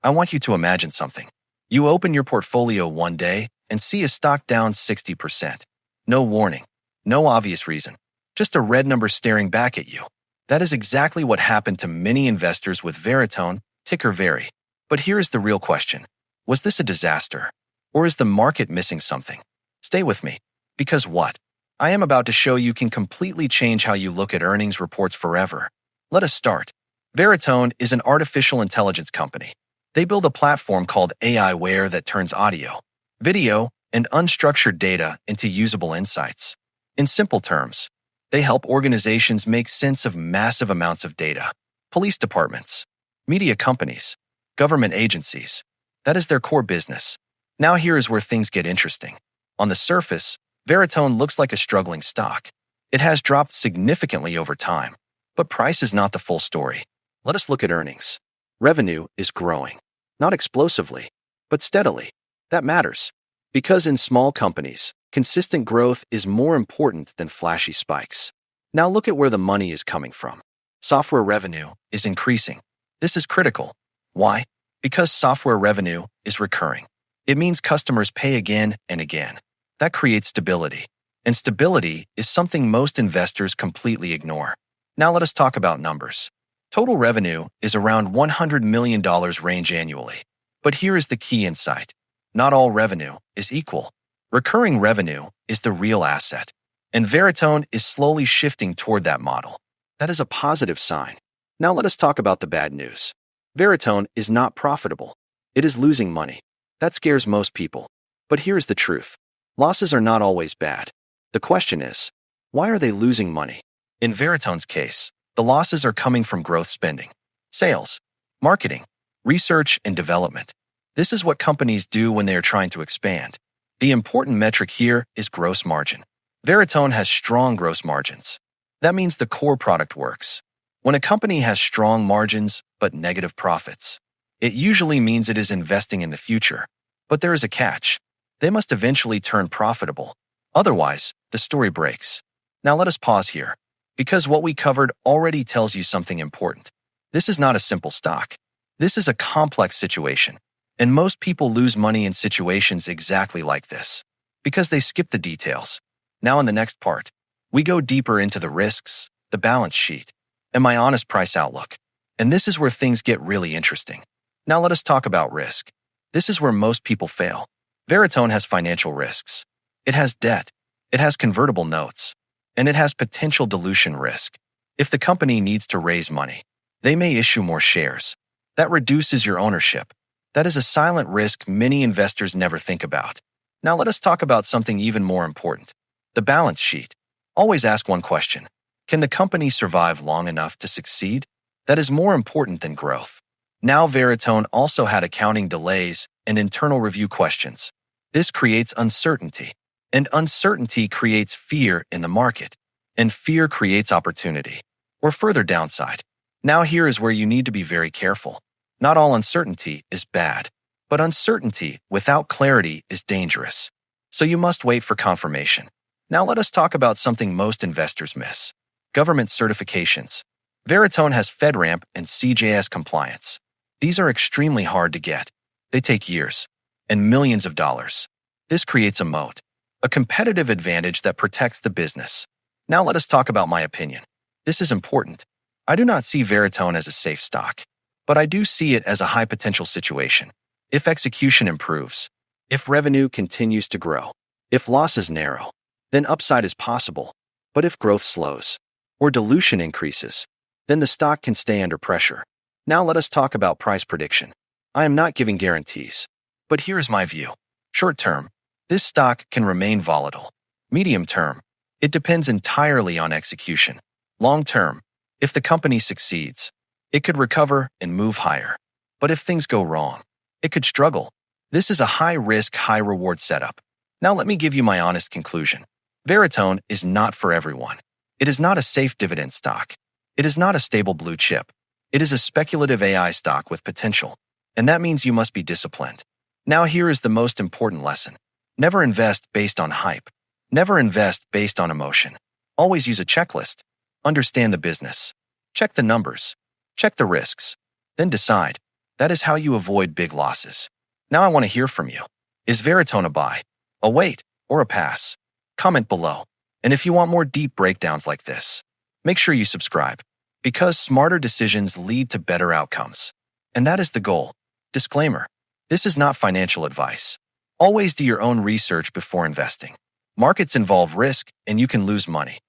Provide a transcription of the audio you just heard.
I want you to imagine something. You open your portfolio one day and see a stock down 60%. No warning, no obvious reason, just a red number staring back at you. That is exactly what happened to many investors with Veritone, ticker VERI. But here is the real question. Was this a disaster? Or is the market missing something? Stay with me, because what I am about to show you can completely change how you look at earnings reports forever. Let us start. Veritone is an artificial intelligence company. They build a platform called AIware that turns audio, video, and unstructured data into usable insights. In simple terms, they help organizations make sense of massive amounts of data. Police departments, media companies, government agencies. That is their core business. Now here is where things get interesting. On the surface, Veritone looks like a struggling stock. It has dropped significantly over time, but price is not the full story. Let us look at earnings. Revenue is growing, not explosively, but steadily. That matters, because in small companies, consistent growth is more important than flashy spikes. Now look at where the money is coming from. Software revenue is increasing. This is critical. Why? Because software revenue is recurring. It means customers pay again and again. That creates stability. And stability is something most investors completely ignore. Now let us talk about numbers. Total revenue is around $100 million range annually. But here is the key insight. Not all revenue is equal. Recurring revenue is the real asset. And Veritone is slowly shifting toward that model. That is a positive sign. Now let us talk about the bad news. Veritone is not profitable. It is losing money. That scares most people. But here is the truth. Losses are not always bad. The question is, why are they losing money? In Veritone's case, the losses are coming from growth spending, sales, marketing, research, and development. This is what companies do when they are trying to expand. The important metric here is gross margin. Veritone has strong gross margins. That means the core product works. When a company has strong margins but negative profits, it usually means it is investing in the future. But there is a catch. They must eventually turn profitable. Otherwise, the story breaks. Now let us pause here, because what we covered already tells you something important. This is not a simple stock. This is a complex situation, and most people lose money in situations exactly like this, because they skip the details. Now in the next part, we go deeper into the risks, the balance sheet, and my honest price outlook. And this is where things get really interesting. Now let us talk about risk. This is where most people fail. Veritone has financial risks. It has debt. It has convertible notes. And it has potential dilution risk. If the company needs to raise money, they may issue more shares. That reduces your ownership. That is a silent risk many investors never think about. Now let us talk about something even more important. The balance sheet. Always ask one question. Can the company survive long enough to succeed? That is more important than growth. Now Veritone also had accounting delays and internal review questions. This creates uncertainty, and uncertainty creates fear in the market, and fear creates opportunity, or further downside. Now here is where you need to be very careful. Not all uncertainty is bad, but uncertainty without clarity is dangerous. So you must wait for confirmation. Now let us talk about something most investors miss. Government certifications. Veritone has FedRAMP and CJS compliance. These are extremely hard to get. They take years and millions of dollars. This creates a moat, a competitive advantage that protects the business. Now let us talk about my opinion. This is important. I do not see Veritone as a safe stock, but I do see it as a high-potential situation. If execution improves, if revenue continues to grow, if losses narrow, then upside is possible. But if growth slows, or dilution increases, then the stock can stay under pressure. Now let us talk about price prediction. I am not giving guarantees, but here is my view. Short term, this stock can remain volatile. Medium term, it depends entirely on execution. Long term, if the company succeeds, it could recover and move higher. But if things go wrong, it could struggle. This is a high-risk, high-reward setup. Now let me give you my honest conclusion. Veritone is not for everyone. It is not a safe dividend stock. It is not a stable blue chip. It is a speculative AI stock with potential, and that means you must be disciplined. Now here is the most important lesson. Never invest based on hype. Never invest based on emotion. Always use a checklist. Understand the business. Check the numbers. Check the risks. Then decide. That is how you avoid big losses. Now I want to hear from you. Is Veritone a buy, a wait, or a pass? Comment below. And if you want more deep breakdowns like this, make sure you subscribe, because smarter decisions lead to better outcomes. And that is the goal. Disclaimer: this is not financial advice. Always do your own research before investing. Markets involve risk, and you can lose money.